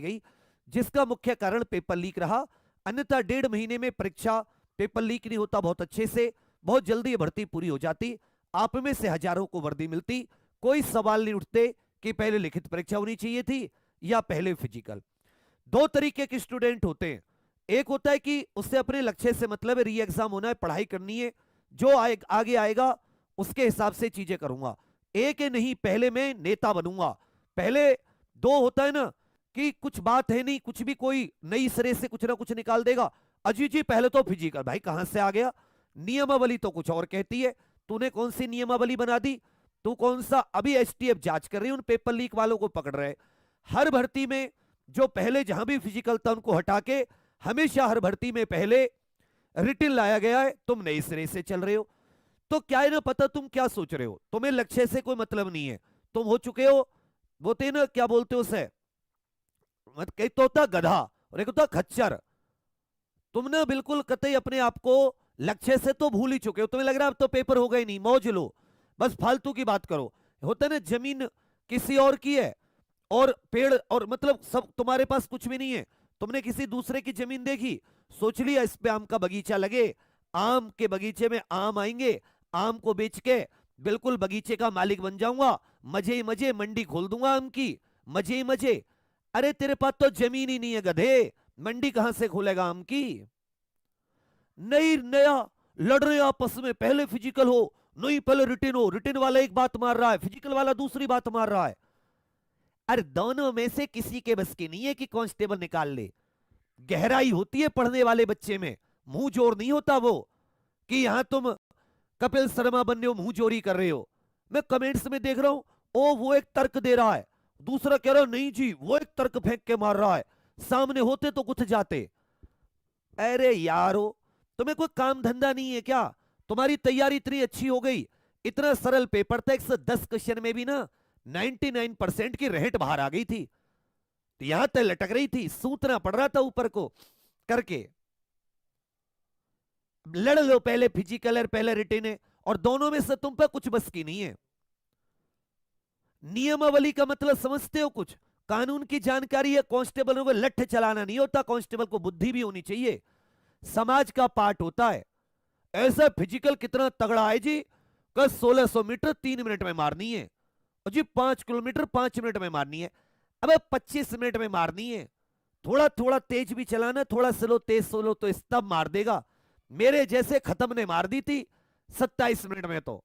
गई, जिसका मुख्य कारण पेपर लीक रहा। अन्यथा 1.5 महीने में परीक्षा पेपर लीक नहीं होता बहुत अच्छे से, बहुत जल्दी ये भर्ती पूरी हो जाती, आप में से हजारों को वर्दी मिलती, कोई सवाल नहीं उठते कि पहले लिखित परीक्षा होनी चाहिए थी या पहले फिजिकल। दो तरीके के स्टूडेंट होते हैं, एक होता है कि उससे अपने लक्ष्य से मतलब है, री एग्जाम होना है, पढ़ाई करनी है, जो आगे आएगा उसके हिसाब से चीजें करूंगा। एक है नहीं, पहले मैं नेता बनूंगा। पहले दो होता है ना कि कुछ बात है नहीं, कुछ भी कोई नई सिरे से कुछ ना कुछ निकाल देगा, अजी जी पहले तो फिजिकल, भाई कहां से आ गया, नियमावली तो कुछ और कहती है, तूने कौन सी नियमावली बना दी, तू कौन सा, अभी एसटीएफ जांच कर रही है, उन पेपर लीक वालों को पकड़ रहे। हर भर्ती में जो पहले जहां भी फिजिकल था उनको हटा के हमेशा हर भर्ती में पहले रिटिन लाया गया है, तुम नए सिरे से चल रहे हो। तो क्या है ना, पता तुम क्या सोच रहे हो, तुम्हें लक्ष्य से कोई मतलब नहीं है, तुम हो चुके हो वो थे ना, क्या बोलते हो उसे, एक तो होता गधा और एक होता खच्चर। तुम ना बिल्कुल कतई अपने आप को लक्ष्य से तो भूल ही चुके हो, तुम्हें लग रहा है अब तो पेपर हो गए, नहीं मौज लो, बस फालतू की बात करो। होता ना जमीन किसी और की है और पेड़ और मतलब सब तुम्हारे पास कुछ भी नहीं है, तुमने किसी दूसरे की जमीन देखी, सोच लिया इस पे आम का बगीचा लगे, आम के बगीचे में आम आएंगे, आम को बेच के बिल्कुल बगीचे का मालिक बन जाऊंगा, मजे ही मजे मंडी खोल दूंगा आम की, मजे ही मजे। अरे तेरे पास तो जमीन ही नहीं है गधे, मंडी कहां से खोलेगा आम की। नई नया लड़ रहे आपस में, पहले फिजिकल हो, नहीं पहले रिटिन हो, रिटिन वाला एक बात मार रहा है, फिजिकल वाला दूसरी बात मार रहा है। अरे दोनों में से किसी के बस की नहीं है कि कांस्टेबल निकाल ले। गहराई होती है पढ़ने वाले बच्चे में, मुंह जोर नहीं होता वो, कि यहां तुम कपिल शर्मा बनने हो, मुंह जोरी कर रहे हो। मैं कमेंट्स में देख रहा हूं, ओ वो एक तर्क दे रहा है, दूसरा कह रहा है नहीं जी वो एक तर्क फेंक के मार रहा है, सामने होते तो कुछ जाते। अरे यारो, तुम्हें कोई काम धंधा नहीं है क्या, तुम्हारी तैयारी इतनी अच्छी हो गई, इतना सरल पेपर था, 110 क्वेश्चन में भी ना 99% की रहट बाहर आ गई थी, तो यहां तक लटक रही थी, सूतना पड़ रहा था ऊपर को करके। लड़ लो, पहले फिजिकल है पहले रिटिन है, और दोनों में से तुम पर कुछ बस की नहीं है। नियमावली का मतलब समझते हो कुछ, कानून की जानकारी है, कांस्टेबलों को लठ चलाना नहीं होता, कांस्टेबल को बुद्धि भी होनी चाहिए, समाज का पार्ट होता है। ऐसा फिजिकल कितना तगड़ा है जी, कल 1600 मीटर 3 मिनट में मारनी है, और जी 5 किलोमीटर 5 मिनट में मारनी है, अब 25 मिनट में मारनी है, थोड़ा थोड़ा तेज भी चलाना, थोड़ा स्लो तेज सोलो तो तब मार देगा। मेरे जैसे खत्म ने मार दी थी 27 मिनट में, तो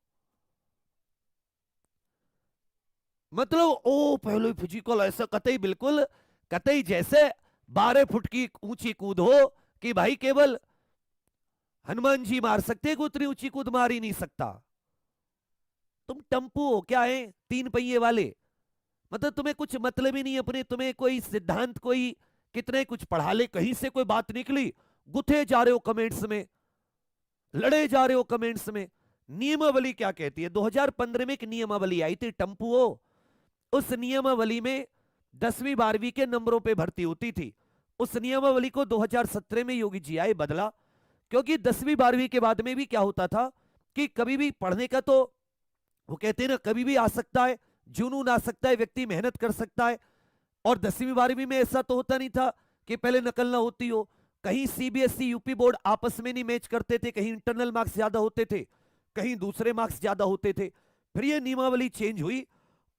मतलब ओ पहले फिजिकल ऐसा कतई, बिल्कुल कतई जैसे 12 फुट की ऊंची कूद हो कि भाई केवल हनुमान जी मार सकते, को उतनी ऊंची कूद मार ही नहीं सकता। तुम टम्पू हो क्या है, 3 पहिए वाले, मतलब तुम्हें कुछ मतलब ही नहीं अपने, तुम्हें कोई सिद्धांत कोई कितने कुछ पढ़ा ले, कहीं से कोई बात निकली गुथे जा रहे हो कमेंट्स में, लड़े जा रहे हो कमेंट्स में। नियमावली क्या कहती है, 2015 में एक नियमावली आई थी टम्पू हो, उस नियमावली में 10वीं 12वीं के नंबरों पे भर्ती होती थी। उस नियमावली को 2017 में योगी जी आए बदला, क्योंकि 10वीं 12वीं के बाद में भी क्या होता था कि कभी भी पढ़ने का तो वो कहते हैं ना कभी भी आ सकता है, जुनून आ सकता है, व्यक्ति मेहनत कर सकता है, और 10वीं 12वीं में ऐसा तो होता नहीं था कि पहले नकल ना होती हो, कहीं सीबीएसई यूपी बोर्ड आपस में नहीं मैच करते थे, कहीं इंटरनल मार्क्स ज्यादा होते थे, कहीं दूसरे मार्क्स ज्यादा होते थे। फिर ये नियमावली चेंज हुई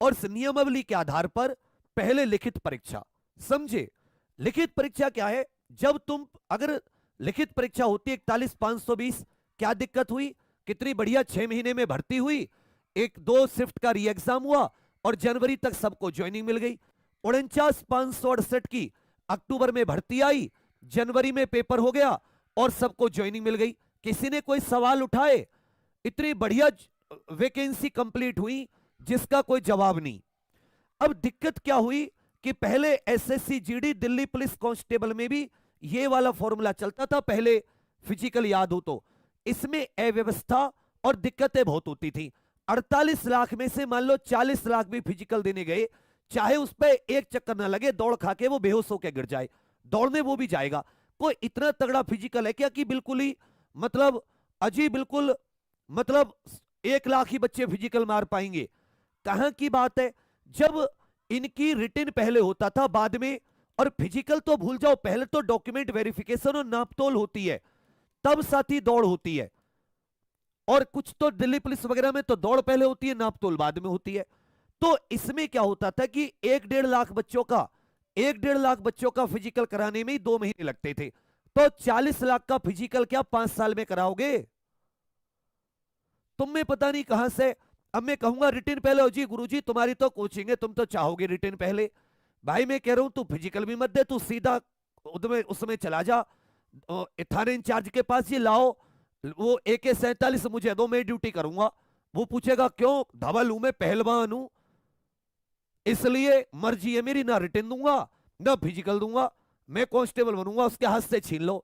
और इस नियमावली के आधार पर पहले लिखित परीक्षा, समझे लिखित परीक्षा क्या है, जब तुम अगर लिखित परीक्षा होती है 41,520, क्या दिक्कत हुई, कितनी बढ़िया 6 महीने में भर्ती हुई, 1-2 शिफ्ट का री एग्जाम हुआ और जनवरी तक सबको ज्वाइनिंग मिल गई। 49,568 की अक्टूबर में भर्ती आई, जनवरी में पेपर हो गया और सबको ज्वाइनिंग मिल गई, किसी ने कोई सवाल उठाए, इतनी बढ़िया वैकेंसी कंप्लीट हुई जिसका कोई जवाब नहीं। अब दिक्कत क्या हुई कि पहले SSC GD Delhi police constable में भी ये वाला फॉर्मूला चलता था, पहले फिजिकल याद हो तो, इसमें अव्यवस्था और दिक्कतें बहुत होती थी। 48 लाख में से मान लो 40 लाख भी फिजिकल देने गए, चाहे उस पर एक चक्कर ना लगे, दौड़ खा के वो बेहोश होकर गिर जाए, दौड़ने वो भी जाएगा। कोई इतना तगड़ा फिजिकल है क्या कि बिल्कुल ही मतलब अजीब, बिल्कुल मतलब 1 लाख ही बच्चे फिजिकल मार पाएंगे, कहां की बात है। जब इनकी रिटिन पहले होता था बाद में, और फिजिकल तो भूल जाओ, पहले तो डॉक्यूमेंट वेरिफिकेशन और नापतोल होती है, तब साथी दौड़ होती है। और कुछ तो दिल्ली पुलिस वगैरह में तो दौड़ पहले होती है, नापतोल बाद में होती है। तो इसमें क्या होता था कि 1-1.5 लाख बच्चों का फिजिकल कराने में ही 2 महीने लगते थे। तो 40 लाख का फिजिकल क्या 5 साल में कराओगे? तुम में पता नहीं कहां से। अब मैं कहूंगा रिटर्न पहले हो जी, गुरुजी तुम्हारी तो कोचिंग है, तुम तो चाहोगे रिटर्न पहले। भाई मैं कह रहा हूं तू फिजिकल भी मत दे, तू सीधा उसमें चला जा थाने इंचार्ज के पास, ये लाओ वो AK-47 मुझे दो, मैं ड्यूटी करूंगा। वो पूछेगा क्यों? धवल हूं मैं, पहलवान हूं, इसलिए मर्जी है मेरी, ना रिटर्न दूंगा ना फिजिकल दूंगा, मैं कांस्टेबल बनूंगा, उसके हाथ से छीन लो।